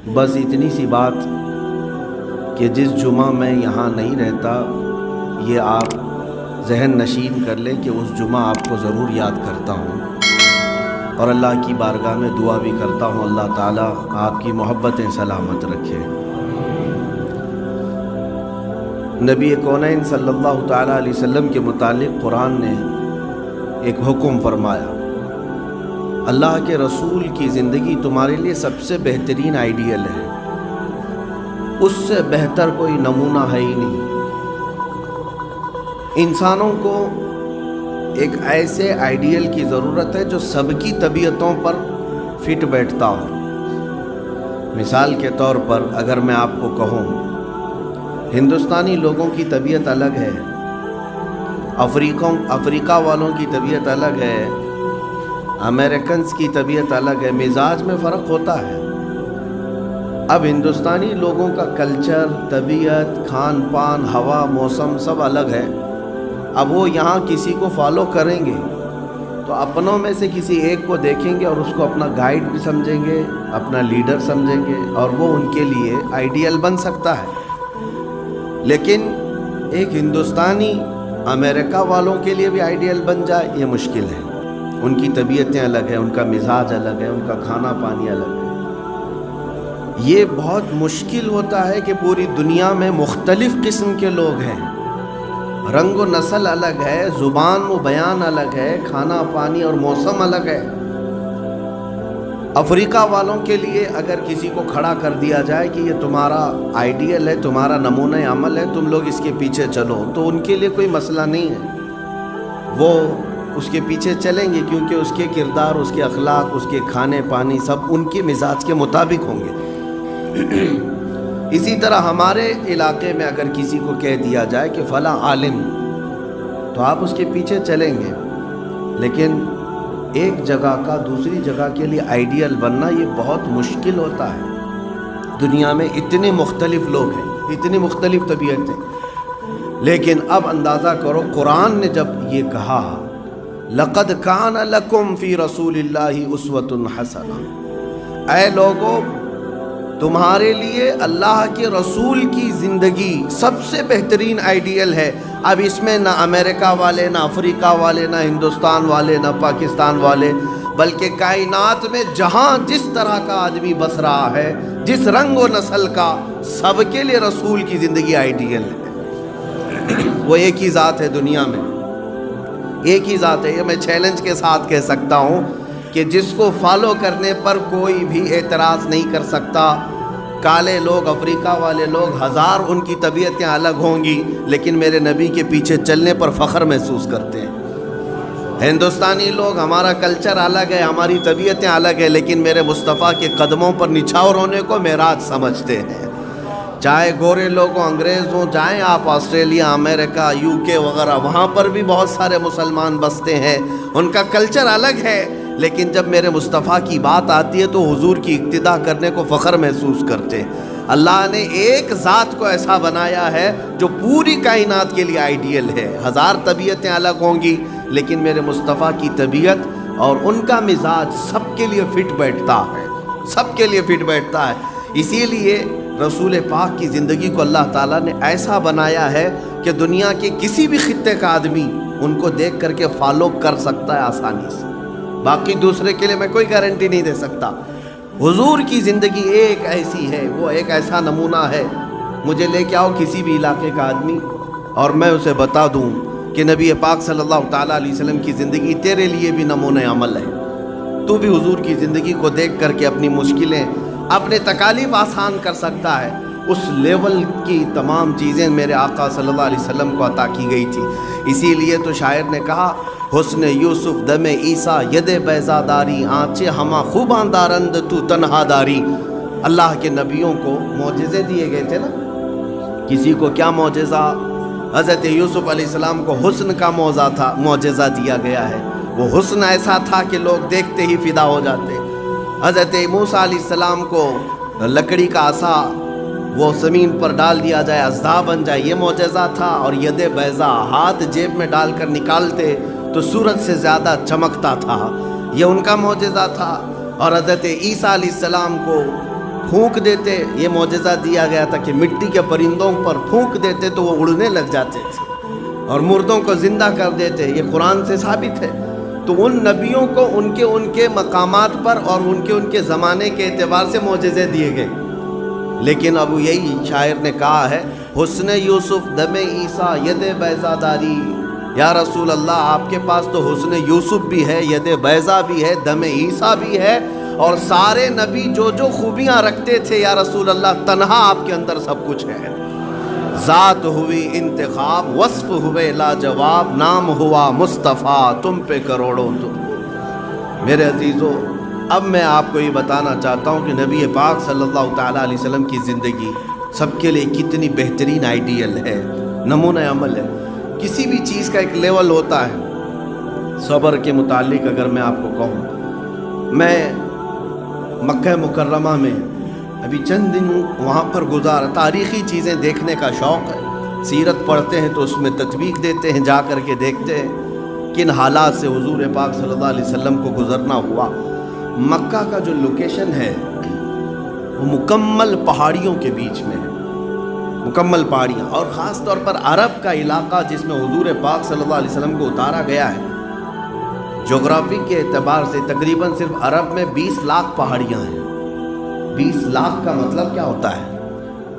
بس اتنی سی بات کہ جس جمعہ میں یہاں نہیں رہتا یہ آپ ذہن نشین کر لیں کہ اس جمعہ آپ کو ضرور یاد کرتا ہوں، اور اللہ کی بارگاہ میں دعا بھی کرتا ہوں اللہ تعالیٰ آپ کی محبتیں سلامت رکھے۔ نبی کونین صلی اللہ تعالیٰ علیہ وسلم کے متعلق قرآن نے ایک حکم فرمایا، اللہ کے رسول کی زندگی تمہارے لیے سب سے بہترین آئیڈیل ہے، اس سے بہتر کوئی نمونہ ہے ہی نہیں۔ انسانوں کو ایک ایسے آئیڈیل کی ضرورت ہے جو سب کی طبیعتوں پر فٹ بیٹھتا ہو۔ مثال کے طور پر اگر میں آپ کو کہوں، ہندوستانی لوگوں کی طبیعت الگ ہے، افریقہ والوں کی طبیعت الگ ہے، امریکنز کی طبیعت الگ ہے، مزاج میں فرق ہوتا ہے۔ اب ہندوستانی لوگوں کا کلچر، طبیعت، کھان پان، ہوا، موسم سب الگ ہے۔ اب وہ یہاں کسی کو فالو کریں گے تو اپنوں میں سے کسی ایک کو دیکھیں گے اور اس کو اپنا گائیڈ بھی سمجھیں گے، اپنا لیڈر سمجھیں گے، اور وہ ان کے لیے آئیڈیل بن سکتا ہے۔ لیکن ایک ہندوستانی امریکہ والوں کے لیے بھی آئیڈیل بن جائے یہ مشکل ہے۔ ان کی طبیعتیں الگ ہیں، ان کا مزاج الگ ہے، ان کا کھانا پانی الگ ہے۔ یہ بہت مشکل ہوتا ہے کہ پوری دنیا میں مختلف قسم کے لوگ ہیں، رنگ و نسل الگ ہے، زبان و بیان الگ ہے، کھانا پانی اور موسم الگ ہے۔ افریقہ والوں کے لیے اگر کسی کو کھڑا کر دیا جائے کہ یہ تمہارا آئیڈیل ہے، تمہارا نمونہ عمل ہے، تم لوگ اس کے پیچھے چلو، تو ان کے لیے کوئی مسئلہ نہیں ہے، وہ اس کے پیچھے چلیں گے، کیونکہ اس کے کردار، اس کے اخلاق، اس کے کھانے پانی سب ان کے مزاج کے مطابق ہوں گے۔ اسی طرح ہمارے علاقے میں اگر کسی کو کہہ دیا جائے کہ فلاں عالم، تو آپ اس کے پیچھے چلیں گے، لیکن ایک جگہ کا دوسری جگہ کے لیے آئیڈیل بننا یہ بہت مشکل ہوتا ہے۔ دنیا میں اتنے مختلف لوگ ہیں، اتنی مختلف طبیعتیں، لیکن اب اندازہ کرو قرآن نے جب یہ کہا لَقَدْ كَانَ لَكُمْ فِي رَسُولِ اللَّهِ أُسْوَةٌ حَسَنَةٌ، اے لوگو تمہارے لیے اللہ کے رسول کی زندگی سب سے بہترین آئیڈیل ہے۔ اب اس میں نہ امریکہ والے، نہ افریقہ والے، نہ ہندوستان والے، نہ پاکستان والے، بلکہ کائنات میں جہاں جس طرح کا آدمی بس رہا ہے، جس رنگ و نسل کا، سب کے لیے رسول کی زندگی آئیڈیل ہے۔ وہ ایک ہی ذات ہے دنیا میں، ایک ہی ذات ہے۔ یہ میں چیلنج کے ساتھ کہہ سکتا ہوں کہ جس کو فالو کرنے پر کوئی بھی اعتراض نہیں کر سکتا۔ کالے لوگ، افریقہ والے لوگ، ہزار ان کی طبیعتیں الگ ہوں گی، لیکن میرے نبی کے پیچھے چلنے پر فخر محسوس کرتے ہیں۔ ہندوستانی لوگ، ہمارا کلچر الگ ہے، ہماری طبیعتیں الگ ہیں، لیکن میرے مصطفیٰ کے قدموں پر نچھاور ہونے کو معراج سمجھتے ہیں۔ چاہے گورے لوگ ہوں، انگریز ہوں، جائیں آپ آسٹریلیا، امریکہ، UK وغیرہ، وہاں پر بھی بہت سارے مسلمان بستے ہیں، ان کا کلچر الگ ہے، لیکن جب میرے مصطفیٰ کی بات آتی ہے تو حضور کی اقتداء کرنے کو فخر محسوس کرتے ہیں۔ اللہ نے ایک ذات کو ایسا بنایا ہے جو پوری کائنات کے لیے آئیڈیل ہے۔ ہزار طبیعتیں الگ ہوں گی، لیکن میرے مصطفیٰ کی طبیعت اور ان کا مزاج سب کے لیے فٹ بیٹھتا ہے، سب کے لیے فٹ بیٹھتا ہے۔ اسی لیے رسول پاک کی زندگی کو اللہ تعالیٰ نے ایسا بنایا ہے کہ دنیا کے کسی بھی خطے کا آدمی ان کو دیکھ کر کے فالو کر سکتا ہے آسانی سے۔ باقی دوسرے کے لیے میں کوئی گارنٹی نہیں دے سکتا۔ حضور کی زندگی ایک ایسی ہے، وہ ایک ایسا نمونہ ہے۔ مجھے لے کے آؤ کسی بھی علاقے کا آدمی اور میں اسے بتا دوں کہ نبی پاک صلی اللہ تعالیٰ علیہ وسلم کی زندگی تیرے لیے بھی نمونہ عمل ہے۔ تو بھی حضور کی زندگی کو دیکھ کر کے اپنی مشکلیں، اپنے تکالیف آسان کر سکتا ہے۔ اس لیول کی تمام چیزیں میرے آقا صلی اللہ علیہ وسلم کو عطا کی گئی تھی۔ اسی لیے تو شاعر نے کہا، حسن یوسف دم عیسیٰ ید بیضا داری، آنچے ہما خوباں دارند تو تنہا داری۔ اللہ کے نبیوں کو معجزے دیے گئے تھے نا۔ کسی کو کیا معجزہ؟ حضرت یوسف علیہ السلام کو حسن کا معجزہ دیا گیا ہے۔ وہ حسن ایسا تھا کہ لوگ دیکھتے ہی فدا ہو جاتے۔ حضرت موسیٰ علیہ السلام کو لکڑی کا عصا وہ زمین پر ڈال دیا جائے، اژدھا بن جائے، یہ معجزہ تھا۔ اور ید بیضا، ہاتھ جیب میں ڈال کر نکالتے تو سورج سے زیادہ چمکتا تھا، یہ ان کا معجزہ تھا۔ اور حضرت عیسیٰ علیہ السلام کو پھونک دیتے، یہ معجزہ دیا گیا تھا کہ مٹی کے پرندوں پر پھونک دیتے تو وہ اڑنے لگ جاتے تھے، اور مردوں کو زندہ کر دیتے، یہ قرآن سے ثابت ہے۔ تو ان نبیوں کو ان کے مقامات پر اور ان کے زمانے کے اعتبار سے معجزے دیے گئے، لیکن اب یہی شاعر نے کہا ہے، حسن یوسف دم عیسیٰ ید بیضا داری، یا رسول اللہ آپ کے پاس تو حسن یوسف بھی ہے، ید بیضا بھی ہے، دم عیسیٰ بھی ہے، اور سارے نبی جو جو خوبیاں رکھتے تھے یا رسول اللہ تنہا آپ کے اندر سب کچھ ہے۔ ذات ہوئی انتخاب، وصف ہوئے لاجواب، نام ہوا مصطفیٰ، تم پہ کروڑوں تو۔ میرے عزیزو، اب میں آپ کو یہ بتانا چاہتا ہوں کہ نبی پاک صلی اللہ تعالیٰ علیہ وسلم کی زندگی سب کے لیے کتنی بہترین آئیڈیل ہے، نمونہ عمل ہے۔ کسی بھی چیز کا ایک لیول ہوتا ہے۔ صبر کے متعلق اگر میں آپ کو کہوں، میں مکہ مکرمہ میں ابھی چند دن وہاں پر گزارا، تاریخی چیزیں دیکھنے کا شوق ہے، سیرت پڑھتے ہیں تو اس میں تطبیق دیتے ہیں، جا کر کے دیکھتے ہیں کن حالات سے حضور پاک صلی اللہ علیہ وسلم کو گزرنا ہوا۔ مکہ کا جو لوکیشن ہے وہ مکمل پہاڑیوں کے بیچ میں ہے، مکمل پہاڑیاں، اور خاص طور پر عرب کا علاقہ جس میں حضور پاک صلی اللہ علیہ وسلم کو اتارا گیا ہے، جغرافی کے اعتبار سے تقریباً صرف عرب میں 20 لاکھ پہاڑیاں ہیں۔ 20 لاکھ کا مطلب کیا ہوتا ہے؟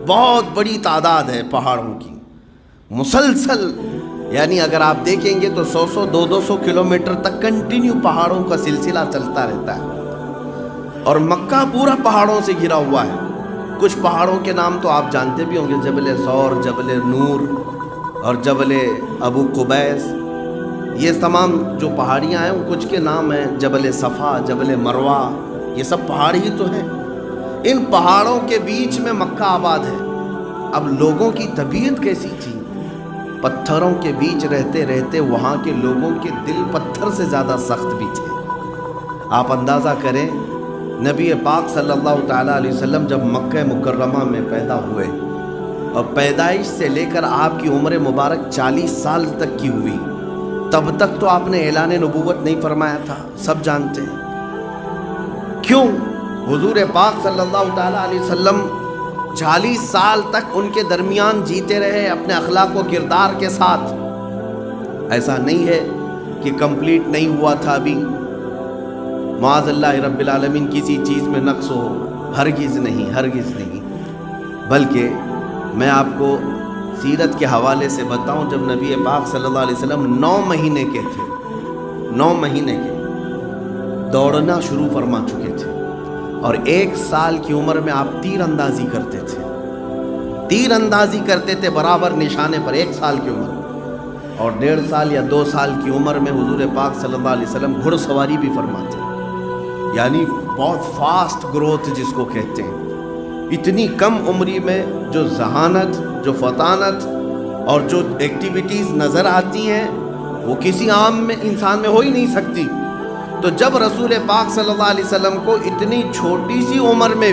بہت بڑی تعداد ہے پہاڑوں کی، مسلسل، یعنی اگر آپ دیکھیں گے تو 100 200 کلومیٹر تک کنٹینیو پہاڑوں کا سلسلہ چلتا رہتا ہے، اور مکہ پورا پہاڑوں سے گھرا ہوا ہے۔ کچھ پہاڑوں کے نام تو آپ جانتے بھی ہوں گے، جبل ثور، جبل نور اور جبل ابو قبیس، یہ تمام جو پہاڑیاں ہیں کچھ کے نام ہیں، جبل صفا، جبل مروہ، یہ سب پہاڑ ہی تو ہیں۔ ان پہاڑوں کے بیچ میں مکہ آباد ہے۔ اب لوگوں کی طبیعت کیسی تھی؟ پتھروں کے بیچ رہتے رہتے وہاں کے لوگوں کے دل پتھر سے زیادہ سخت بھی تھے۔ آپ اندازہ کریں، نبی پاک صلی اللہ تعالیٰ علیہ وسلم جب مکہ مکرمہ میں پیدا ہوئے، اور پیدائش سے لے کر آپ کی عمر مبارک 40 سال تک کی ہوئی، تب تک تو آپ نے اعلان نبوت نہیں فرمایا تھا، سب جانتے ہیں۔ کیوں؟ حضور پاک صلی اللہ تعالیٰ علیہ وسلم 40 سال تک ان کے درمیان جیتے رہے اپنے اخلاق و کردار کے ساتھ۔ ایسا نہیں ہے کہ کمپلیٹ نہیں ہوا تھا ابھی، معاذ اللہ رب العالمین کسی چیز میں نقص ہو، ہرگز نہیں، ہرگز نہیں۔ بلکہ میں آپ کو سیرت کے حوالے سے بتاؤں، جب نبی پاک صلی اللہ علیہ وسلم 9 مہینے کے تھے، 9 مہینے کے، دوڑنا شروع فرما چکے تھے، اور 1 سال کی عمر میں آپ تیر اندازی کرتے تھے، تیر اندازی کرتے تھے برابر نشانے پر 1 سال کی عمر، اور 1.5 سال یا 2 سال کی عمر میں حضور پاک صلی اللہ علیہ وسلم گھڑ سواری بھی فرماتے، یعنی بہت فاسٹ گروتھ جس کو کہتے ہیں۔ اتنی کم عمری میں جو ذہانت، جو فطانت اور جو ایکٹیویٹیز نظر آتی ہیں وہ کسی عام میں انسان میں ہو ہی نہیں سکتی۔ تو جب رسول پاک صلی اللہ علیہ وسلم کو اتنی چھوٹی سی عمر میں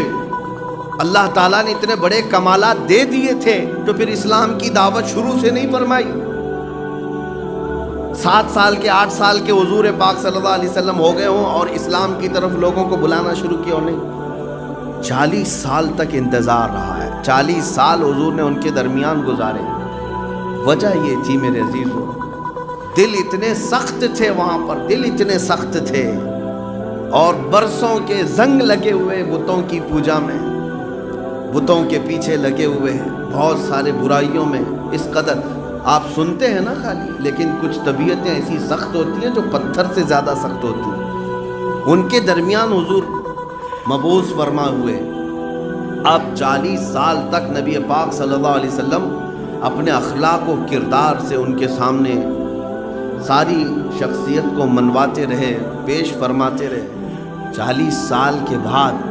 اللہ تعالیٰ نے اتنے بڑے کمالات دے دیے تھے، تو پھر اسلام کی دعوت شروع سے نہیں فرمائی؟ 7 سال کے 8 سال کے حضور پاک صلی اللہ علیہ وسلم ہو گئے ہوں اور اسلام کی طرف لوگوں کو بلانا شروع کیا نہیں؟ 40 سال تک انتظار رہا ہے، 40 سال حضور نے ان کے درمیان گزارے۔ وجہ یہ تھی میرے عزیزو، دل اتنے سخت تھے وہاں پر، دل اتنے سخت تھے، اور برسوں کے زنگ لگے ہوئے بتوں کی پوجا میں، بتوں کے پیچھے لگے ہوئے ہیں، بہت سارے برائیوں میں، اس قدر آپ سنتے ہیں نا خالی، لیکن کچھ طبیعتیں ایسی سخت ہوتی ہیں جو پتھر سے زیادہ سخت ہوتی ہیں۔ ان کے درمیان حضور مبعوث فرما ہوئے۔ اب 40 سال تک نبی پاک صلی اللہ علیہ وسلم اپنے اخلاق و کردار سے ان کے سامنے ساری شخصیت کو منواتے رہے، پیش فرماتے رہے۔ 40 سال کے بعد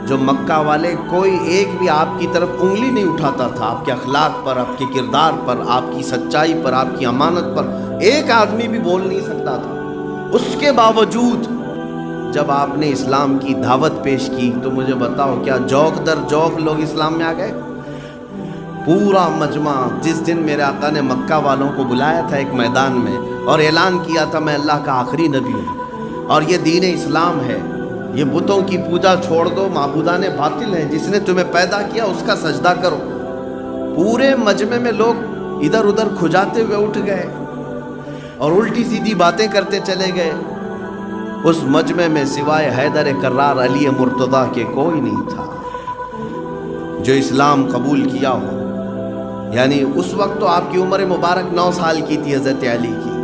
جو مکہ والے کوئی ایک بھی آپ کی طرف انگلی نہیں اٹھاتا تھا، آپ کے اخلاق پر، آپ کے کردار پر، آپ کی سچائی پر، آپ کی امانت پر ایک آدمی بھی بول نہیں سکتا تھا۔ اس کے باوجود جب آپ نے اسلام کی دعوت پیش کی تو مجھے بتاؤ، کیا جوک در جوک لوگ اسلام میں آ گئے؟ پورا مجمع، جس دن میرے آقا نے مکہ والوں کو بلایا تھا ایک میدان میں اور اعلان کیا تھا میں اللہ کا آخری نبی ہوں اور یہ دین اسلام ہے، یہ بتوں کی پوجا چھوڑ دو، معبودان باطل ہیں، جس نے تمہیں پیدا کیا اس کا سجدہ کرو۔ پورے مجمع میں لوگ ادھر ادھر کھجاتے ہوئے اٹھ گئے اور الٹی سیدھی باتیں کرتے چلے گئے۔ اس مجمع میں سوائے حیدر کرار علی مرتضیٰ کے کوئی نہیں تھا جو اسلام قبول کیا ہو۔ یعنی اس وقت تو آپ کی عمر مبارک 9 سال کی تھی حضرت علی کی۔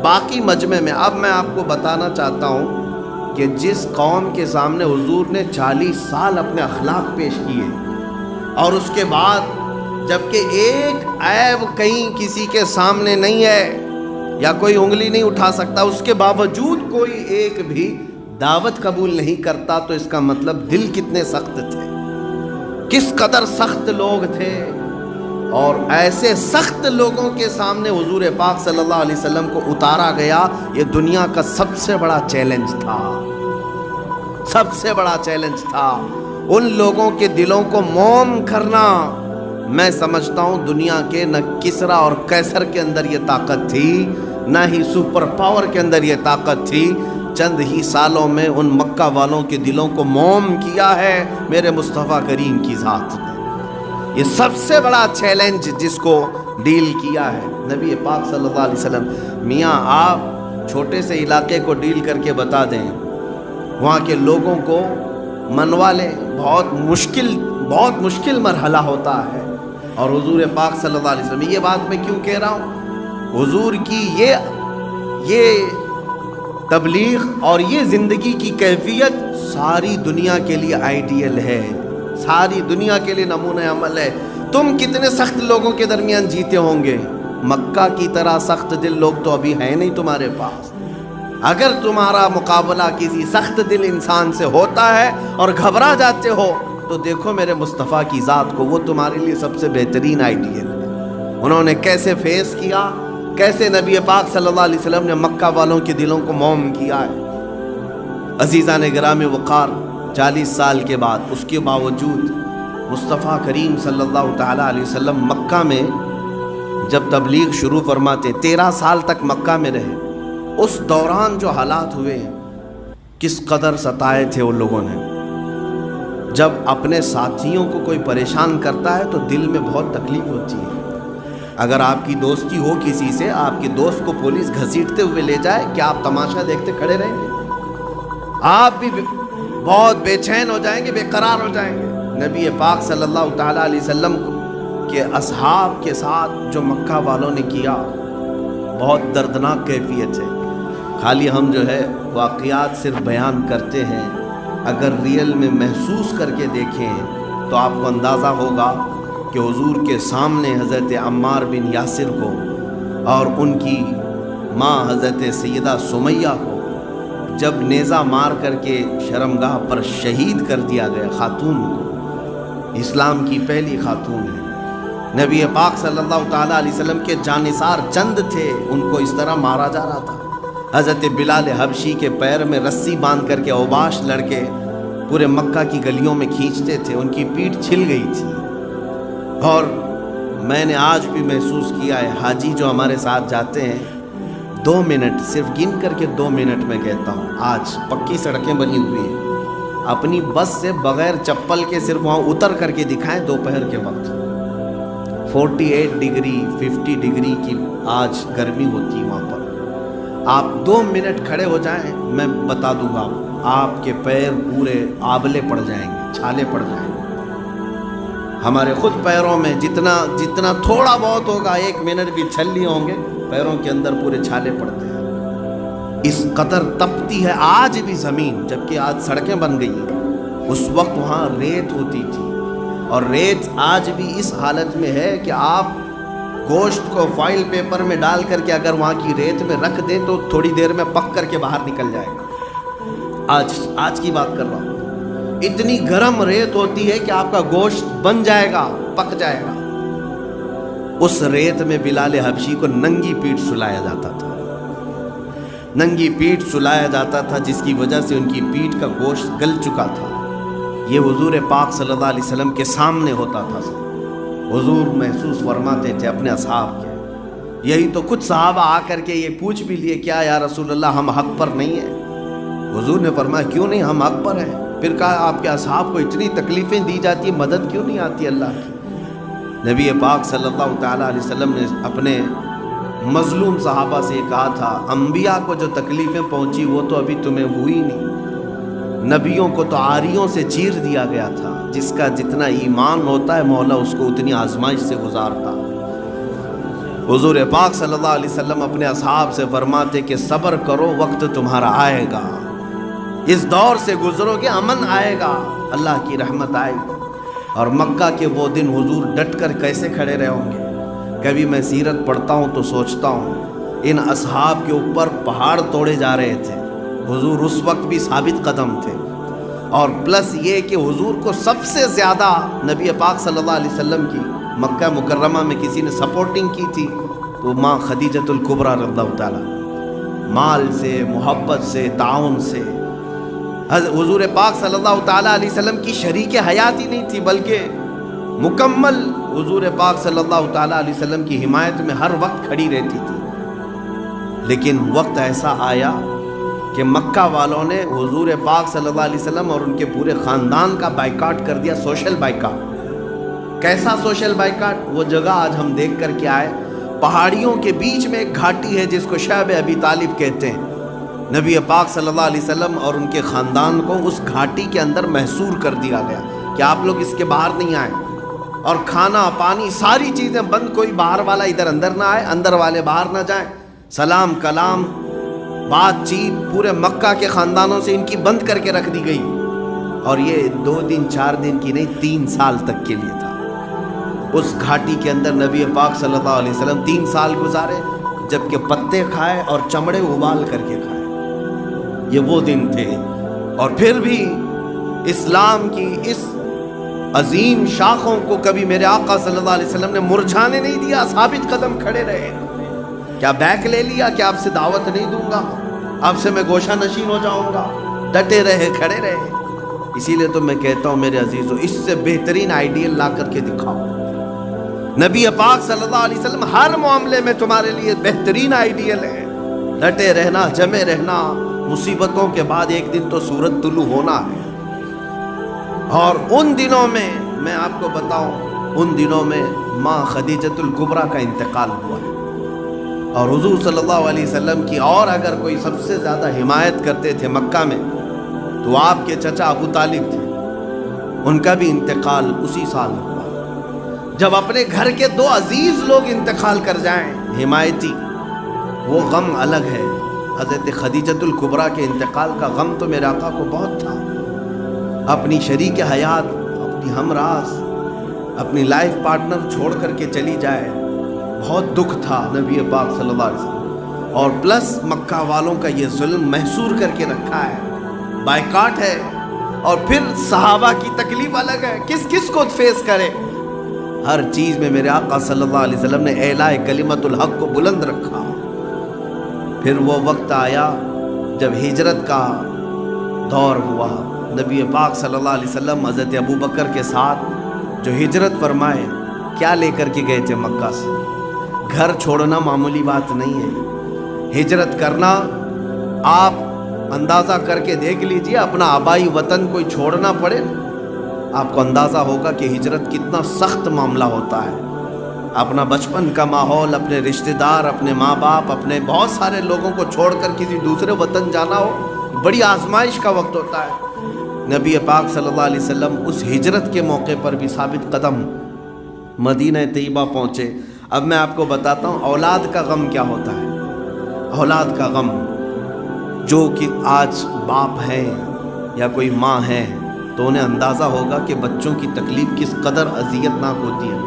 باقی مجمع میں اب میں آپ کو بتانا چاہتا ہوں کہ جس قوم کے سامنے حضور نے 40 سال اپنے اخلاق پیش کیے، اور اس کے بعد جبکہ ایک عیب کہیں کسی کے سامنے نہیں ہے یا کوئی انگلی نہیں اٹھا سکتا، اس کے باوجود کوئی ایک بھی دعوت قبول نہیں کرتا، تو اس کا مطلب دل کتنے سخت تھے، کس قدر سخت لوگ تھے۔ اور ایسے سخت لوگوں کے سامنے حضور پاک صلی اللہ علیہ وسلم کو اتارا گیا۔ یہ دنیا کا سب سے بڑا چیلنج تھا، سب سے بڑا چیلنج تھا ان لوگوں کے دلوں کو موم کرنا۔ میں سمجھتا ہوں دنیا کے نہ کسرا اور قیصر کے اندر یہ طاقت تھی، نہ ہی سپر پاور کے اندر یہ طاقت تھی۔ چند ہی سالوں میں ان مکہ والوں کے دلوں کو موم کیا ہے میرے مصطفیٰ کریم کی ذات نے۔ یہ سب سے بڑا چیلنج جس کو ڈیل کیا ہے نبی پاک صلی اللہ علیہ وسلم۔ میاں آپ چھوٹے سے علاقے کو ڈیل کر کے بتا دیں، وہاں کے لوگوں کو منوا لیں، بہت مشکل مرحلہ ہوتا ہے۔ اور حضور پاک صلی اللہ علیہ وسلم، یہ بات میں کیوں کہہ رہا ہوں، حضور کی یہ تبلیغ اور یہ زندگی کی کیفیت ساری دنیا کے لیے آئیڈیل ہے، ساری دنیا کے لیے نمونہ عمل ہے۔ تم کتنے سخت لوگوں کے درمیان جیتے ہوں گے، مکہ کی طرح سخت دل لوگ تو ابھی ہیں نہیں تمہارے پاس۔ اگر تمہارا مقابلہ کسی سخت دل انسان سے ہوتا ہے اور گھبرا جاتے ہو تو دیکھو میرے مصطفیٰ کی ذات کو، وہ تمہارے لیے سب سے بہترین آئیڈیل ہے۔ انہوں نے کیسے فیس کیا، کیسے نبی پاک صلی اللہ علیہ وسلم نے مکہ والوں کے دلوں کو موم کیا ہے۔ عزیزان گرامی وقار، 40 سال کے بعد اس کے باوجود مصطفیٰ کریم صلی اللہ تعالیٰ علیہ وسلم مکہ میں جب تبلیغ شروع فرماتے، 13 سال تک مکہ میں رہے۔ اس دوران جو حالات ہوئے، کس قدر ستائے تھے ان لوگوں نے۔ جب اپنے ساتھیوں کو کوئی پریشان کرتا ہے تو دل میں بہت تکلیف ہوتی ہے۔ اگر آپ کی دوستی ہو کسی سے، آپ کے دوست کو پولیس گھسیٹتے ہوئے لے جائے، کیا آپ تماشا دیکھتے کھڑے رہیں گے؟ آپ بھی بہت بے چین ہو جائیں گے، بے قرار ہو جائیں گے۔ نبی پاک صلی اللہ تعالیٰ علیہ وسلم کے اصحاب کے ساتھ جو مکہ والوں نے کیا، بہت دردناک کیفیت ہے۔ خالی ہم جو ہے واقعات صرف بیان کرتے ہیں، اگر ریئل میں محسوس کر کے دیکھیں تو آپ کو اندازہ ہوگا کہ حضور کے سامنے حضرت عمار بن یاسر کو اور ان کی ماں حضرت سیدہ سمیہ کو جب نیزہ مار کر کے شرمگاہ پر شہید کر دیا گیا، خاتون کو، اسلام کی پہلی خاتون ہے، نبی پاک صلی اللہ تعالیٰ علیہ وسلم کے جانثار چند تھے، ان کو اس طرح مارا جا رہا تھا۔ حضرت بلال حبشی کے پیر میں رسی باندھ کر کے اوباش لڑکے پورے مکہ کی گلیوں میں کھینچتے تھے، ان کی پیٹھ چھل گئی تھی۔ اور میں نے آج بھی محسوس کیا ہے، حاجی جو ہمارے ساتھ جاتے ہیں، 2 منٹ صرف گن کر کے 2 منٹ میں کہتا ہوں، آج پکی سڑکیں بنی ہوئی ہیں، اپنی بس سے بغیر چپل کے صرف وہاں اتر کر کے دکھائیں دوپہر کے وقت، 48 ڈگری 50 ڈگری کی آج گرمی ہوتی ہے وہاں پر۔ آپ 2 منٹ کھڑے ہو جائیں، میں بتا دوں گا آپ کے پیر پورے آبلے پڑ جائیں گے، چھالے پڑ جائیں گے۔ ہمارے خود پیروں میں جتنا تھوڑا بہت ہوگا، 1 منٹ بھی چھل لیے ہوں گے، پیروں کے اندر پورے چھالے پڑتے ہیں۔ اس قدر تپتی ہے آج بھی زمین، جبکہ آج سڑکیں بن گئی ہیں، اس وقت وہاں ریت ہوتی تھی، اور ریت آج بھی اس حالت میں ہے کہ آپ گوشت کو فائل پیپر میں ڈال کر کے اگر وہاں کی ریت میں رکھ دیں تو تھوڑی دیر میں پک کر کے باہر نکل جائے گا۔ آج کی بات کر رہا ہوں، اتنی گرم ریت ہوتی ہے کہ آپ کا گوشت بن جائے گا، پک جائے گا۔ اس ریت میں بلال حبشی کو ننگی پیٹھ سلایا جاتا تھا، ننگی پیٹھ سلایا جاتا تھا، جس کی وجہ سے ان کی پیٹھ کا گوشت گل چکا تھا۔ یہ حضور پاک صلی اللہ علیہ وسلم کے سامنے ہوتا تھا۔ حضور محسوس فرماتے تھے اپنے اصحاب کے، یہی تو کچھ صحابہ آ کر کے یہ پوچھ بھی لیے، کیا یا رسول اللہ ہم حق پر نہیں ہیں؟ حضور نے فرمایا کیوں نہیں، ہم حق پر ہیں۔ پھر کہا آپ کے اصحاب کو اتنی تکلیفیں دی جاتی ہیں، مدد کیوں نہیں آتی اللہ کی؟ نبی پاک صلی اللہ تعالیٰ علیہ وسلم نے اپنے مظلوم صحابہ سے یہ کہا تھا، انبیاء کو جو تکلیفیں پہنچی وہ تو ابھی تمہیں ہوئی نہیں، نبیوں کو تو آریوں سے چیر دیا گیا تھا، جس کا جتنا ایمان ہوتا ہے مولا اس کو اتنی آزمائش سے گزارتا۔ حضور پاک صلی اللہ علیہ وسلم اپنے اصحاب سے فرماتے کہ صبر کرو، وقت تمہارا آئے گا، اس دور سے گزرو گے، امن آئے گا، اللہ کی رحمت آئے گی۔ اور مکہ کے وہ دن حضور ڈٹ کر کیسے کھڑے رہے ہوں گے؟ کبھی میں سیرت پڑھتا ہوں تو سوچتا ہوں ان اصحاب کے اوپر پہاڑ توڑے جا رہے تھے، حضور اس وقت بھی ثابت قدم تھے۔ اور پلس یہ کہ حضور کو سب سے زیادہ نبی پاک صلی اللہ علیہ وسلم کی مکہ مکرمہ میں کسی نے سپورٹنگ کی تھی تو ماں خدیجۃ الکبریٰ رضی اللہ تعالیٰ، مال سے، محبت سے، تعاون سے۔ حضور پاک صلی اللہ تعالیٰ علیہ وسلم کی شریک حیات ہی نہیں تھی، بلکہ مکمل حضور پاک صلی اللہ تعالیٰ علیہ وسلم کی حمایت میں ہر وقت کھڑی رہتی تھی۔ لیکن وقت ایسا آیا کہ مکہ والوں نے حضور پاک صلی اللہ علیہ وسلم اور ان کے پورے خاندان کا بائیکاٹ کر دیا، سوشل بائیکاٹ۔ کیسا سوشل بائیکاٹ؟ وہ جگہ آج ہم دیکھ کر کے آئے، پہاڑیوں کے بیچ میں ایک گھاٹی ہے جس کو شعب ابی طالب کہتے ہیں۔ نبی پاک صلی اللہ علیہ وسلم اور ان کے خاندان کو اس گھاٹی کے اندر محصور کر دیا گیا کہ آپ لوگ اس کے باہر نہیں آئیں، اور کھانا پانی ساری چیزیں بند، کوئی باہر والا ادھر اندر نہ آئے، اندر والے باہر نہ جائیں، سلام کلام بات چیت پورے مکہ کے خاندانوں سے ان کی بند کر کے رکھ دی گئی۔ اور یہ 2 دن 4 دن کی نہیں، 3 سال تک کے لیے تھا۔ اس گھاٹی کے اندر نبی پاک صلی اللہ علیہ وسلم 3 سال گزارے، جبکہ پتے کھائے اور چمڑے ابال کر کے کھائے۔ یہ وہ دن تھے، اور پھر بھی اسلام کی اس عظیم شاخوں کو کبھی میرے آقا صلی اللہ علیہ وسلم نے مرجھانے نہیں دیا، ثابت قدم کھڑے رہے۔ کیا بیک لے لیا کہ آپ سے دعوت نہیں دوں گا، آپ سے میں گوشہ نشین ہو جاؤں گا؟ ڈٹے رہے، کھڑے رہے۔ اسی لیے تو میں کہتا ہوں میرے عزیزو، اس سے بہترین آئیڈیل لا کر کے دکھاؤ۔ نبی پاک صلی اللہ علیہ وسلم ہر معاملے میں تمہارے لیے بہترین آئیڈیل ہے۔ ڈٹے رہنا، جمے رہنا، مصیبتوں کے بعد ایک دن تو سورج طلوع ہونا ہے۔ اور ان دنوں میں میں آپ کو بتاؤں، ان دنوں میں ماں خدیجۃ الکبریٰ کا انتقال ہوا ہے، اور حضور صلی اللہ علیہ وسلم کی اور اگر کوئی سب سے زیادہ حمایت کرتے تھے مکہ میں تو آپ کے چچا ابو طالب تھے، ان کا بھی انتقال اسی سال ہوا۔ جب اپنے گھر کے 2 عزیز لوگ انتقال کر جائیں حمایتی، وہ غم الگ ہے۔ حضرت خدیجۃ الکبریٰ کے انتقال کا غم تو میرے آقا کو بہت تھا، اپنی شریک حیات، اپنی ہمراز، اپنی لائف پارٹنر چھوڑ کر کے چلی جائے، بہت دکھ تھا نبی پاک صلی اللہ علیہ وسلم۔ اور پلس مکہ والوں کا یہ ظلم محصور کر کے رکھا ہے، بائیکاٹ ہے، اور پھر صحابہ کی تکلیف الگ ہے، کس کس کو فیس کرے۔ ہر چیز میں میرے آقا صلی اللہ علیہ وسلم نے اعلاء کلمت الحق کو بلند رکھا۔ پھر وہ وقت آیا جب ہجرت کا دور ہوا، نبی پاک صلی اللہ علیہ وسلم حضرت ابو بکر کے ساتھ جو ہجرت فرمائے، کیا لے کر کے گئے تھے مکہ سے؟ گھر چھوڑنا معمولی بات نہیں ہے، ہجرت کرنا آپ اندازہ کر کے دیکھ لیجئے، اپنا آبائی وطن کوئی چھوڑنا پڑے، آپ کو اندازہ ہوگا کہ ہجرت کتنا سخت معاملہ ہوتا ہے۔ اپنا بچپن کا ماحول، اپنے رشتہ دار، اپنے ماں باپ، اپنے بہت سارے لوگوں کو چھوڑ کر کسی دوسرے وطن جانا ہو، بڑی آزمائش کا وقت ہوتا ہے۔ نبی پاک صلی اللہ علیہ وسلم اس ہجرت کے موقع پر بھی ثابت قدم مدینہ طیبہ پہنچے۔ اب میں آپ کو بتاتا ہوں اولاد کا غم کیا ہوتا ہے۔ اولاد کا غم، جو کہ آج باپ ہیں یا کوئی ماں ہے تو انہیں اندازہ ہوگا کہ بچوں کی تکلیف کس قدر اذیت ناک ہوتی ہے۔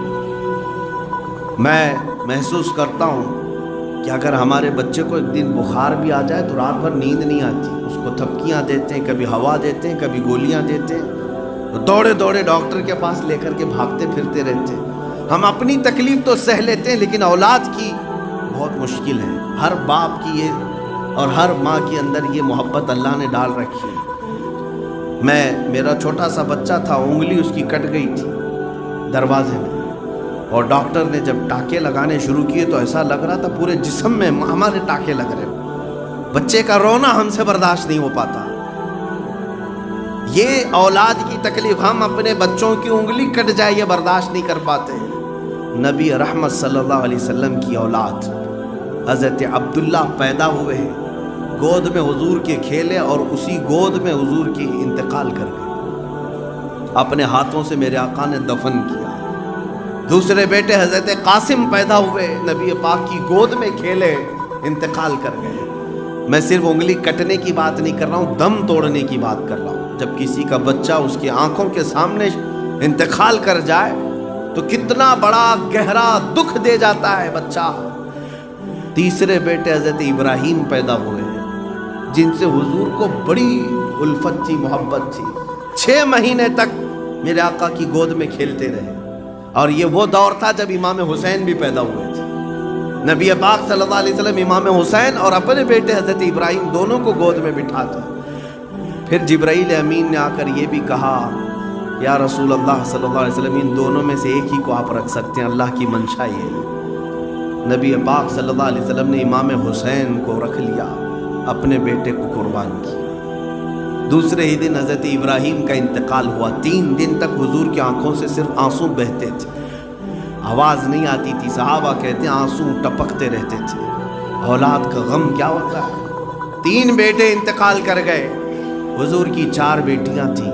میں محسوس کرتا ہوں کہ اگر ہمارے بچے کو ایک دن بخار بھی آ جائے تو رات بھر نیند نہیں آتی، اس کو تھپکیاں دیتے ہیں، کبھی ہوا دیتے ہیں، کبھی گولیاں دیتے ہیں، دوڑے دوڑے ڈاکٹر کے پاس لے کر کے بھاگتے پھرتے رہتے ہیں۔ ہم اپنی تکلیف تو سہ لیتے ہیں، لیکن اولاد کی بہت مشکل ہے۔ ہر باپ کی یہ اور ہر ماں کے اندر یہ محبت اللہ نے ڈال رکھی ہے۔ میرا چھوٹا سا بچہ تھا، انگلی اس کی کٹ گئی تھی دروازے میں، اور ڈاکٹر نے جب ٹانکے لگانے شروع کیے تو ایسا لگ رہا تھا پورے جسم میں ہمارے ٹانکے لگ رہے ہو۔ بچے کا رونا ہم سے برداشت نہیں ہو پاتا، یہ اولاد کی تکلیف، ہم اپنے بچوں کی انگلی کٹ جائے یہ برداشت نہیں کر پاتے۔ نبی رحمت صلی اللہ علیہ وسلم کی اولاد حضرت عبداللہ پیدا ہوئے ہیں، گود میں حضور کے کھیلے اور اسی گود میں حضور کی انتقال کر گئے، اپنے ہاتھوں سے میرے آقا نے دفن کیا۔ دوسرے بیٹے حضرت قاسم پیدا ہوئے، نبی پاک کی گود میں کھیلے، انتقال کر گئے۔ میں صرف انگلی کٹنے کی بات نہیں کر رہا ہوں، دم توڑنے کی بات کر رہا ہوں۔ جب کسی کا بچہ اس کی آنکھوں کے سامنے انتقال کر جائے تو کتنا بڑا گہرا دکھ دے جاتا ہے بچہ۔ تیسرے بیٹے حضرت ابراہیم پیدا ہوئے ہیں، جن سے حضور کو بڑی الفت تھی، محبت تھی۔ 6 مہینے تک میرے آقا کی گود میں کھیلتے رہے، اور یہ وہ دور تھا جب امام حسین بھی پیدا ہوئے تھے۔ نبی پاک صلی اللہ علیہ وسلم امام حسین اور اپنے بیٹے حضرت ابراہیم دونوں کو گود میں بٹھاتے۔ پھر جبرائیل امین نے آ کر یہ بھی کہا، یا رسول اللہ صلی اللہ علیہ وسلم، ان دونوں میں سے ایک ہی کو آپ رکھ سکتے ہیں، اللہ کی منشا یہ ہے۔ نبی پاک صلی اللہ علیہ وسلم نے امام حسین کو رکھ لیا، اپنے بیٹے کو قربان کیا۔ دوسرے ہی دن حضرت ابراہیم کا انتقال ہوا۔ 3 دن تک حضور کی آنکھوں سے صرف آنسو بہتے تھے، آواز نہیں آتی تھی۔ صحابہ کہتے ہیں آنسو ٹپکتے رہتے تھے۔ اولاد کا غم کیا ہوتا ہے؟ 3 بیٹے انتقال کر گئے۔ حضور کی 4 بیٹیاں تھیں،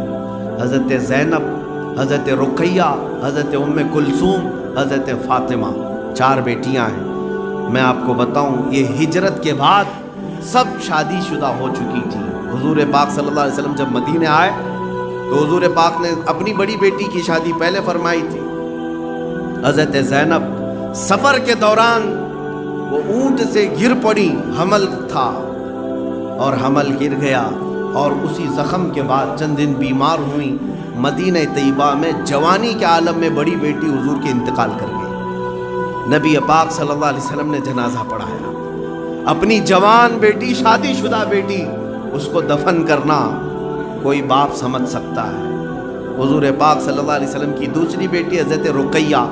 حضرت زینب، حضرت رقیہ، حضرت ام کلثوم، حضرت فاطمہ، 4 بیٹیاں ہیں۔ میں آپ کو بتاؤں، یہ ہجرت کے بعد سب شادی شدہ ہو چکی تھی۔ حضور پاک صلی اللہ علیہ وسلم جب مدینے آئے تو حضور پاک نے اپنی بڑی بیٹی کی شادی پہلے فرمائی تھی۔ حضرت زینب سفر کے دوران وہ اونٹ سے گر پڑی، حمل تھا اور حمل گر گیا، اور اسی زخم کے بعد چند دن بیمار ہوئی۔ مدینہ طیبہ میں جوانی کے عالم میں بڑی بیٹی حضور کے انتقال کر گئی۔ نبی پاک صلی اللہ علیہ وسلم نے جنازہ پڑھایا۔ اپنی جوان بیٹی، شادی شدہ بیٹی، اس کو دفن کرنا کوئی باپ سمجھ سکتا ہے۔ حضور پاک صلی اللہ علیہ وسلم کی دوسری بیٹی حضرت رقیہ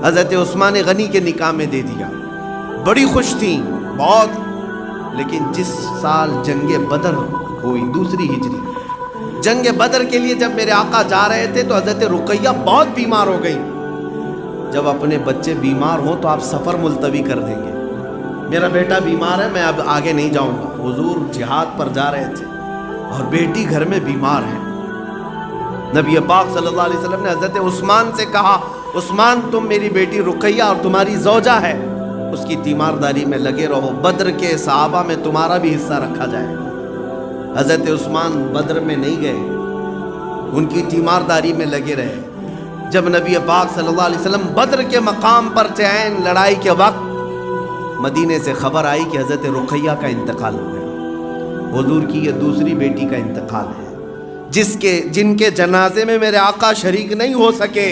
حضرت عثمان غنی کے نکاح میں دے دیا۔ بڑی خوش تھیں بہت، لیکن جس سال جنگ بدر ہوئی، دوسری ہجری، جنگ بدر کے لیے جب میرے آقا جا رہے تھے تو حضرت رقیہ بہت بیمار ہو گئی۔ جب اپنے بچے بیمار ہوں تو آپ سفر ملتوی کر دیں گے، میرا بیٹا بیمار ہے، میں اب آگے نہیں جاؤں گا۔ حضور جہاد پر جا رہے تھے اور بیٹی گھر میں بیمار ہے۔ نبی پاک صلی اللہ علیہ وسلم نے حضرت عثمان سے کہا، عثمان تم میری بیٹی رقیہ اور تمہاری زوجہ ہے، اس کی تیمارداری میں لگے رہو، بدر کے صحابہ میں تمہارا بھی حصہ رکھا جائے گا۔ حضرت عثمان بدر میں نہیں گئے، ان کی تیمارداری میں لگے رہے۔ جب نبی پاک صلی اللہ علیہ وسلم بدر کے مقام پر تھے، عین لڑائی کے وقت، مدینے سے خبر آئی کہ حضرت رقیہ کا انتقال ہو گیا۔ حضور کی یہ دوسری بیٹی کا انتقال ہے، جن کے جنازے میں میرے آقا شریک نہیں ہو سکے،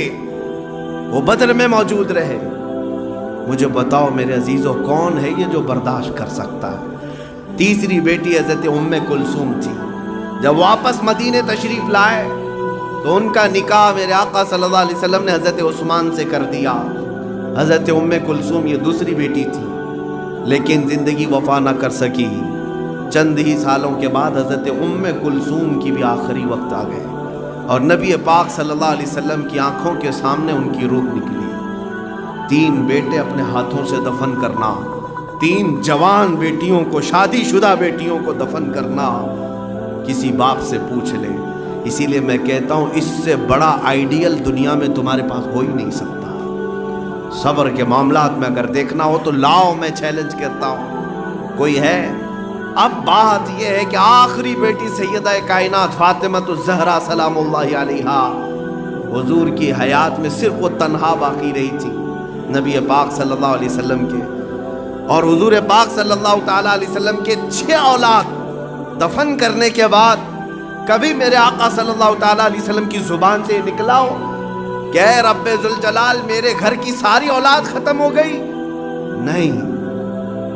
وہ بدر میں موجود رہے۔ مجھے بتاؤ میرے عزیزوں، کون ہے یہ جو برداشت کر سکتا ہے؟ تیسری بیٹی حضرت ام کلثوم تھی۔ جب واپس مدینے تشریف لائے تو ان کا نکاح میرے آقا صلی اللہ علیہ وسلم نے حضرت عثمان سے کر دیا۔ حضرت ام کلثوم یہ دوسری بیٹی تھی، لیکن زندگی وفا نہ کر سکی۔ چند ہی سالوں کے بعد حضرت ام کلثوم کی بھی آخری وقت آ گئے، اور نبی پاک صلی اللہ علیہ وسلم کی آنکھوں کے سامنے ان کی روح نکلی۔ 3 بیٹے اپنے ہاتھوں سے دفن کرنا، 3 جوان بیٹیوں کو، شادی شدہ بیٹیوں کو دفن کرنا، کسی باپ سے پوچھ لے۔ اسی لیے میں کہتا ہوں، اس سے بڑا آئیڈیل دنیا میں تمہارے پاس ہو ہی نہیں سکتا۔ صبر کے معاملات میں اگر دیکھنا ہو تو لاؤ، میں چیلنج کرتا ہوں، کوئی ہے؟ اب بات یہ ہے کہ آخری بیٹی سیدہ کائنات فاطمہ الزہرا سلام اللہ علیہا، حضور کی حیات میں صرف وہ تنہا باقی رہی تھی نبی پاک صلی اللہ علیہ وسلم کے، اور حضور پاک صلی اللہ تعالیٰ علیہ وسلم کے 6 اولاد دفن کرنے کے بعد کبھی میرے آقا صلی اللہ تعالیٰ علیہ وسلم کی زبان سے نکلا ہو کہ اے رب ذوالجلال میرے گھر کی ساری اولاد ختم ہو گئی؟ نہیں،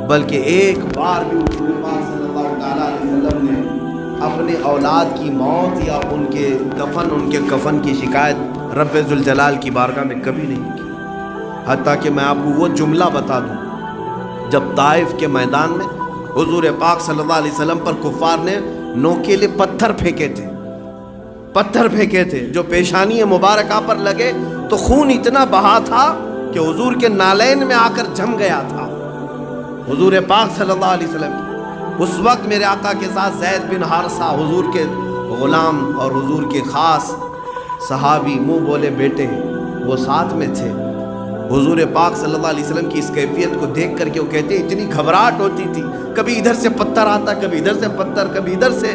بلکہ ایک بار بھی حضور پاک صلی اللہ تعالیٰ علیہ وسلم نے اپنے اولاد کی موت یا ان کے دفن، ان کے کفن کی شکایت رب ذوالجلال کی بارگاہ میں کبھی نہیں کی۔ حتیٰ کہ میں آپ کو وہ جملہ بتا دوں، جب طائف کے میدان میں حضور پاک صلی اللہ علیہ وسلم پر کفار نے نوکیلے پتھر پھینکے تھے، پتھر پھینکے تھے جو پیشانی مبارکہ پر لگے تو خون اتنا بہا تھا کہ حضور کے نالین میں آ کر جم گیا تھا. حضور پاک صلی اللہ علیہ وسلم کی اس وقت میرے آقا کے ساتھ زید بن حارثہ حضور کے غلام اور حضور کے خاص صحابی منہ بولے بیٹے وہ ساتھ میں تھے. حضور پاک صلی اللہ علیہ وسلم کی اس کیفیت کو دیکھ کر کے وہ کہتے ہیں اتنی گھبراہٹ ہوتی تھی, کبھی ادھر سے پتھر آتا, کبھی ادھر سے پتھر, کبھی ادھر سے.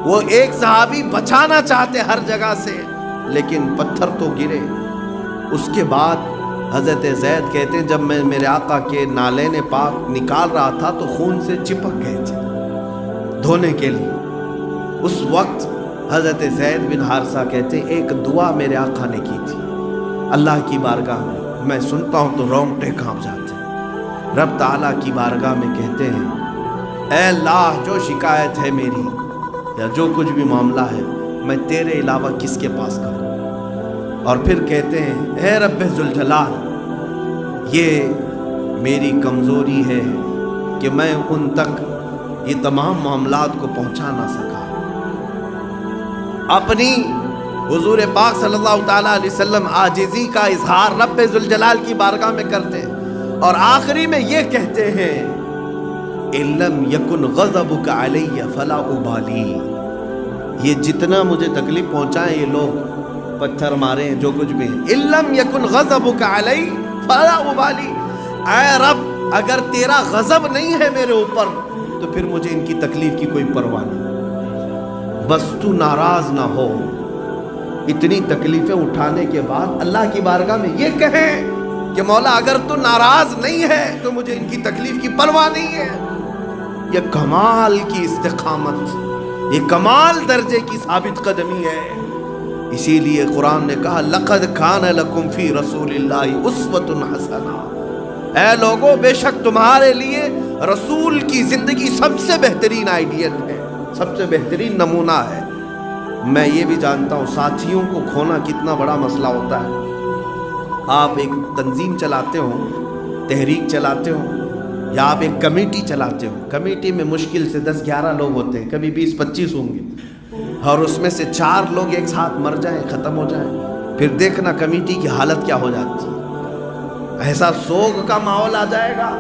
وہ ایک صحابی بچانا چاہتے ہر جگہ سے لیکن پتھر تو گرے. اس کے بعد حضرت زید کہتے ہیں جب میں میرے آقا کے نالین پاک نکال رہا تھا تو خون سے چپک گئے تھے دھونے کے لیے. اس وقت حضرت زید بن حارثہ کہتے ہیں ایک دعا میرے آقا نے کی تھی اللہ کی بارگاہ میں, میں سنتا ہوں تو رونگٹے کانپ جاتے ہیں. رب تعالیٰ کی بارگاہ میں کہتے ہیں اے اللہ جو شکایت ہے میری یا جو کچھ بھی معاملہ ہے میں تیرے علاوہ کس کے پاس کروں. اور پھر کہتے ہیں اے رب ذوالجلال یہ میری کمزوری ہے کہ میں ان تک یہ تمام معاملات کو پہنچا نہ سکا. اپنی حضور پاک صلی اللہ تعالیٰ علیہ وسلم عاجزی کا اظہار رب ذوالجلال کی بارگاہ میں کرتے ہیں اور آخری میں یہ کہتے ہیں ان لم یکن غضبک علی فلا ابالی. یہ جتنا مجھے تکلیف پہنچائیں یہ لوگ پتھر مارے ہیں جو کچھ بھی ہیں, ان لم یکن غضبک علی فلا ابالی, اے رب اگر تیرا غضب نہیں ہے میرے اوپر تو پھر مجھے ان کی تکلیف کی کوئی پرواہ نہیں, بس تو ناراض نہ ہو. اتنی تکلیفیں اٹھانے کے بعد اللہ کی بارگاہ میں یہ کہیں کہ مولا اگر تو ناراض نہیں ہے تو مجھے ان کی تکلیف کی پرواہ نہیں ہے. یہ کمال کی استقامت, یہ کمال درجے کی ثابت قدمی ہے. اسی لیے قرآن نے کہا لقد کان لکم فی رسول اللہ اسوۃ حسنہ, اے لوگوں بے شک تمہارے لیے رسول کی زندگی سب سے بہترین آئیڈیل ہے, سب سے بہترین نمونہ ہے. میں یہ بھی جانتا ہوں ساتھیوں کو کھونا کتنا بڑا مسئلہ ہوتا ہے. آپ ایک تنظیم چلاتے ہو, تحریک چلاتے ہو یا آپ ایک کمیٹی چلاتے ہو, کمیٹی میں مشکل سے 10-11 لوگ ہوتے ہیں, کبھی 20-25 ہوں گے, اور اس میں سے 4 لوگ ایک ساتھ مر جائیں, ختم ہو جائیں, پھر دیکھنا کمیٹی کی حالت کیا ہو جاتی ہے. ایسا سوگ کا ماحول آ جائے گا,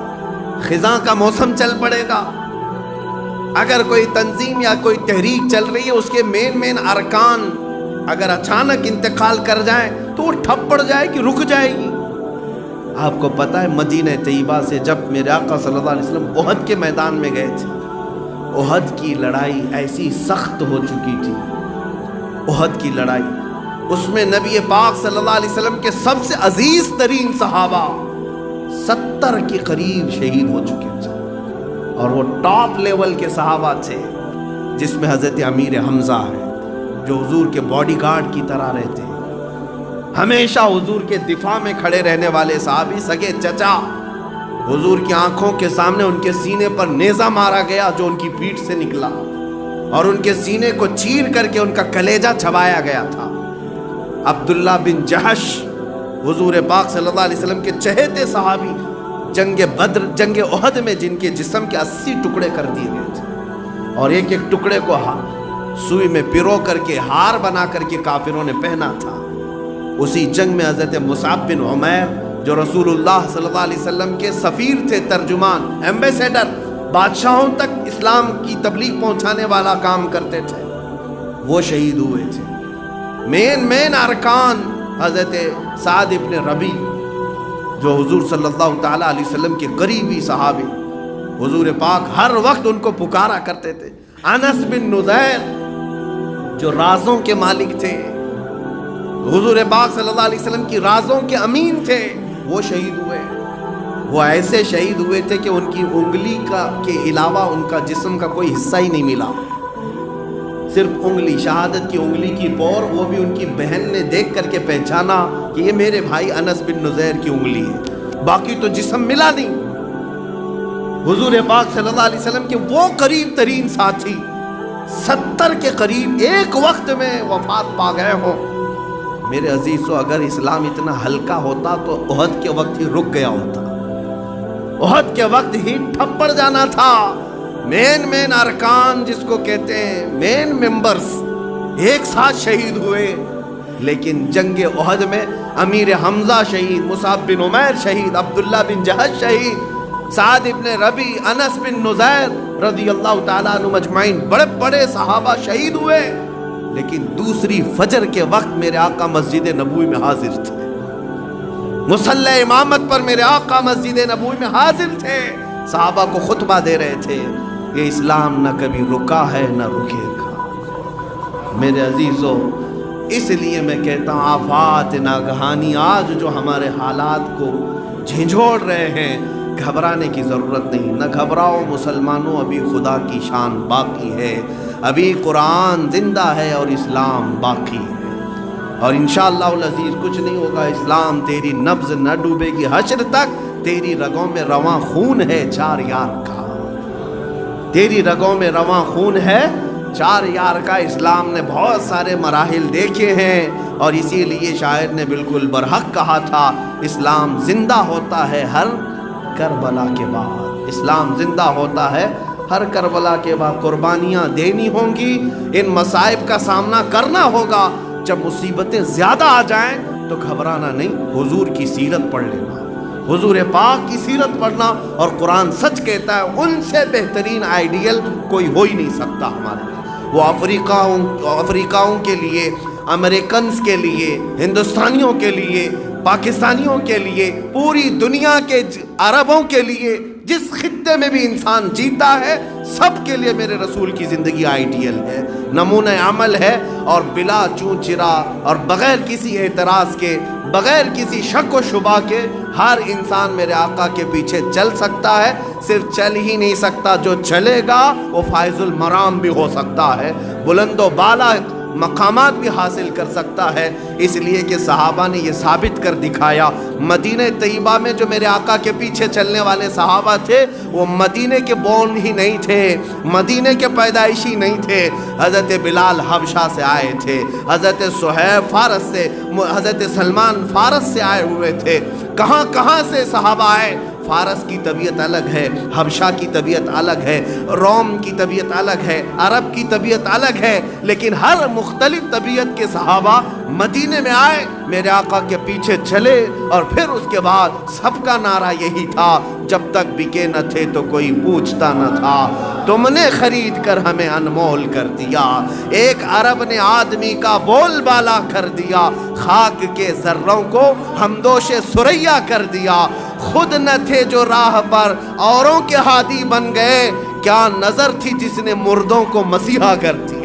خزاں کا موسم چل پڑے گا. اگر کوئی تنظیم یا کوئی تحریک چل رہی ہے اس کے مین ارکان اگر اچانک انتقال کر جائیں تو وہ ٹھپ پڑ جائے گی, رک جائے گی. آپ کو پتہ ہے مدینہ طیبہ سے جب میرے آقا صلی اللہ علیہ وسلم احد کے میدان میں گئے تھے, احد کی لڑائی ایسی سخت ہو چکی تھی. احد کی لڑائی, اس میں نبی پاک صلی اللہ علیہ وسلم کے سب سے عزیز ترین صحابہ 70 کے قریب شہید ہو چکے تھے, اور وہ ٹاپ لیول کے صحابہ تھے جس میں حضرت امیر حمزہ ہے جو حضور کے باڈی گارڈ کی طرح رہتے ہیں, ہمیشہ حضور کے دفاع میں کھڑے رہنے والے صحابی, سگے چچا. حضور کی آنکھوں کے سامنے ان کے سینے پر نیزہ مارا گیا جو ان کی پیٹھ سے نکلا اور ان کے سینے کو چیر کر کے ان کا کلیجہ چبایا گیا تھا. عبداللہ بن جہش حضور پاک صلی اللہ علیہ وسلم کے چہیتے صحابی, جنگ بدر جنگ احد میں جن کے جسم کے 80 ٹکڑے کر دیے گئے تھے اور ایک ایک ٹکڑے کو سوئی میں پیرو کر کے ہار بنا کر کے کافروں نے پہنا تھا. اسی جنگ میں حضرت مصعب بن عمیر جو رسول اللہ صلی اللہ علیہ وسلم کے سفیر تھے, ترجمان, ایمبیسیڈر, بادشاہوں تک اسلام کی تبلیغ پہنچانے والا کام کرتے تھے, وہ شہید ہوئے تھے. مین ارکان حضرت سعد ابن ربی جو حضور صلی اللہ تعالیٰ علیہ وسلم کے قریبی صحابی, حضور پاک ہر وقت ان کو پکارا کرتے تھے. انس بن نذیر جو رازوں کے مالک تھے, حضور پاک صلی اللہ علیہ وسلم کی رازوں کے امین تھے, وہ شہید ہوئے. وہ ایسے شہید ہوئے تھے کہ ان کی انگلی کے علاوہ ان کا جسم کا کوئی حصہ ہی نہیں ملا, صرف انگلی, شہادت کی انگلی کی پور, وہ بھی ان کی بہن نے دیکھ کر کے پہچانا کہ یہ میرے بھائی انس بن نذیر کی انگلی ہے, باقی تو جسم ملا نہیں. حضور پاک صلی اللہ علیہ وسلم کے وہ قریب ترین ساتھی 70 کے قریب ایک وقت میں وفات پا گئے ہوں. میرے عزیزو, اگر اسلام اتنا ہلکا ہوتا تو احد کے وقت ہی رک گیا ہوتا, احد کے وقت ہی ٹھپ پڑ جانا تھا. مین ارکان جس کو کہتے ہیں مین ممبرز, ایک ساتھ شہید ہوئے، لیکن جنگ احد میں امیر حمزہ شہید، مصعب بن عمیر شہید، عبداللہ بن جہش شہید، سعد ابن ربی، انس بن نزیر رضی اللہ تعالیٰ عنہ مجمعین، بڑے بڑے صحابہ شہید ہوئے، لیکن دوسری فجر کے وقت میرے آقا مسجد نبوی میں حاضر تھے، مصلی امامت پر میرے آقا مسجد نبوی میں حاضر تھے، صحابہ کو خطبہ دے رہے تھے، یہ اسلام نہ کبھی رکا ہے نہ رکے گا۔ میرے عزیزو، اس لیے میں کہتا ہوں آفات ناگہانی آج جو ہمارے حالات کو جھنجھوڑ رہے ہیں، گھبرانے کی ضرورت نہیں، نہ گھبراؤ مسلمانوں، ابھی خدا کی شان باقی ہے، ابھی قرآن زندہ ہے اور اسلام باقی ہے، اور انشاءاللہ العزیز کچھ نہیں ہوگا، اسلام تیری نبض نہ ڈوبے گی، حشر تک تیری رگوں میں رواں خون ہے چار یار کا، تیری رگوں میں رواں خون ہے چار یار کا۔ اسلام نے بہت سارے مراحل دیکھے ہیں، اور اسی لیے شاعر نے بالکل برحق کہا تھا، اسلام زندہ ہوتا ہے ہر کربلا کے بعد، اسلام زندہ ہوتا ہے ہر کربلا کے بعد، قربانیاں دینی ہوں گی، ان مصائب کا سامنا کرنا ہوگا، جب مصیبتیں زیادہ آ جائیں تو گھبرانا نہیں، حضور کی سیرت پڑھ لینا، حضور پاک کی سیرت پڑھنا، اور قرآن سچ کہتا ہے ان سے بہترین آئیڈیل کوئی ہو ہی نہیں سکتا ہمارے لیے، وہ افریقاؤں کے لیے، امریکنز کے لیے، ہندوستانیوں کے لیے، پاکستانیوں کے لیے، پوری دنیا کے عربوں کے لیے، جس خطے میں بھی انسان جیتا ہے، سب کے لیے میرے رسول کی زندگی آئیڈیل ہے، نمونہ عمل ہے، اور بلا چون چرا اور بغیر کسی اعتراض کے، بغیر کسی شک و شبہ کے ہر انسان میرے آقا کے پیچھے چل سکتا ہے، صرف چل ہی نہیں سکتا، جو چلے گا وہ فائز المرام بھی ہو سکتا ہے، بلند و بالا مقامات بھی حاصل کر سکتا ہے، اس لیے کہ صحابہ نے یہ ثابت کر دکھایا، مدینہ طیبہ میں جو میرے آقا کے پیچھے چلنے والے صحابہ تھے، وہ مدینہ کے بورن ہی نہیں تھے، مدینہ کے پیدائشی نہیں تھے، حضرت بلال حبشہ سے آئے تھے، حضرت صہیب فارس سے، حضرت سلمان فارس سے آئے ہوئے تھے، کہاں کہاں سے صحابہ آئے، فارس کی طبیعت الگ ہے، حبشہ کی طبیعت الگ ہے، روم کی طبیعت الگ ہے، عرب کی طبیعت الگ ہے، لیکن ہر مختلف طبیعت کے صحابہ مدینے میں آئے، میرے آقا کے پیچھے چلے، اور پھر اس کے بعد سب کا نعرہ یہی تھا، جب تک بکے نہ تھے تو کوئی پوچھتا نہ تھا، تم نے خرید کر ہمیں انمول کر دیا، ایک عرب نے آدمی کا بول بالا کر دیا، خاک کے ذروں کو ہمدوش ثریا کر دیا، خود نہ تھے جو راہ پر اوروں کے ہادی بن گئے، کیا نظر تھی جس نے مردوں کو مسیحا کر دیا۔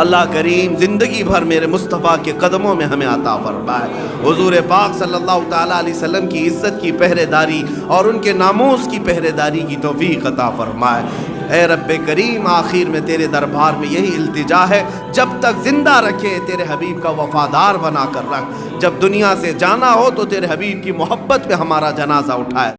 اللہ کریم زندگی بھر میرے مصطفیٰ کے قدموں میں ہمیں عطا فرمائے، حضور پاک صلی اللہ تعالیٰ علیہ وسلم کی عزت کی پہرے داری اور ان کے ناموس کی پہرے داری کی توفیق عطا فرمائے۔ اے رب کریم، آخر میں تیرے دربار میں یہی التجا ہے، جب تک زندہ رکھے تیرے حبیب کا وفادار بنا کر رکھ، جب دنیا سے جانا ہو تو تیرے حبیب کی محبت پہ ہمارا جنازہ اٹھائے۔